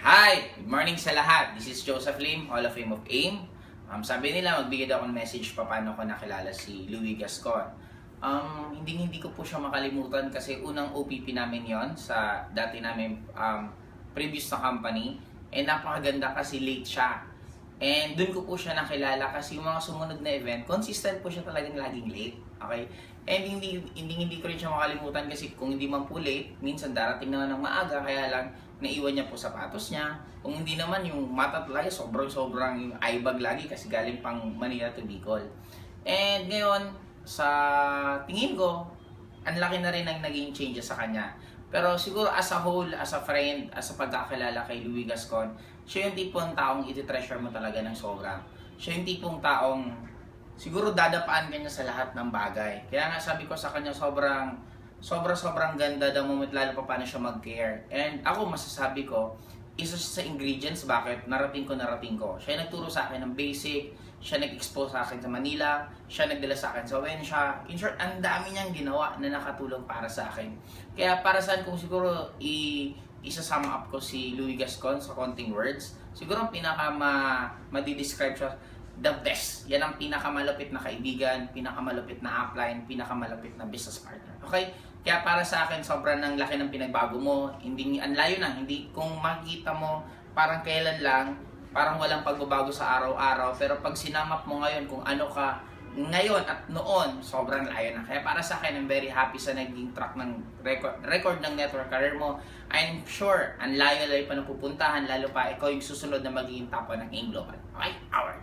Hi! Good morning sa lahat. This is Joseph Lim, Hall of Fame of AIM. Sabi nila, magbigay daw ako ng message pa paano ko nakilala si Louie Gascon. Hindi ko po siya makalimutan kasi unang OPP namin yon sa dati namin previous na company. And napakaganda kasi late siya. And doon ko po siya nakilala kasi yung mga sumunod na event, consistent po siya talagang laging late. Okay? And hindi ko rin siya makalimutan kasi kung hindi man po late, minsan darating naman ng maaga, kaya lang naiwan niya po sapatos niya. Kung hindi naman yung mata talaga, sobrang yung eye bag lagi kasi galing pang Manila to Bicol. And ngayon, sa tingin ko, ang laki na rin ang naging changes sa kanya. Pero siguro as a whole, as a friend, as a pagkakilala kay Louie Gascon, siya yung tipong taong iti-treasure mo talaga ng sobra. Siya yung tipong taong siguro dadapaan ka niya sa lahat ng bagay. Kaya nga sabi ko sa kanya, sobrang ganda the moment, lalo pa paano siya mag-care. And ako masasabi ko, isa sa ingredients bakit narating ko. Siya nagturo sa akin ng basic, siya nag-expose sa akin sa Manila, siya nagdala sa akin sa Wensha. In short, ang dami niyang ginawa na nakatulong para sa akin. Kaya para saan kung siguro isa-sum up ko si Louie Gascon sa konting words, siguro ang madi-describe siya, the best. Yan ang pinakamalapit na kaibigan, pinakamalapit na upline, pinakamalapit na business partner. Okay? Kaya para sa akin, sobrang ng laki ng pinagbago mo. Ang layo na. Hindi, kung makikita mo, parang kailan lang, parang walang pagbabago sa araw-araw. Pero pag sinamap mo ngayon kung ano ka ngayon at noon, sobrang layo na. Kaya para sa akin, I'm very happy sa naging track ng record ng network career mo. I'm sure, ang layo-layo pa na pupuntahan, lalo pa ikaw yung susunod na magiging top 1 ng AIM Global. Okay? Our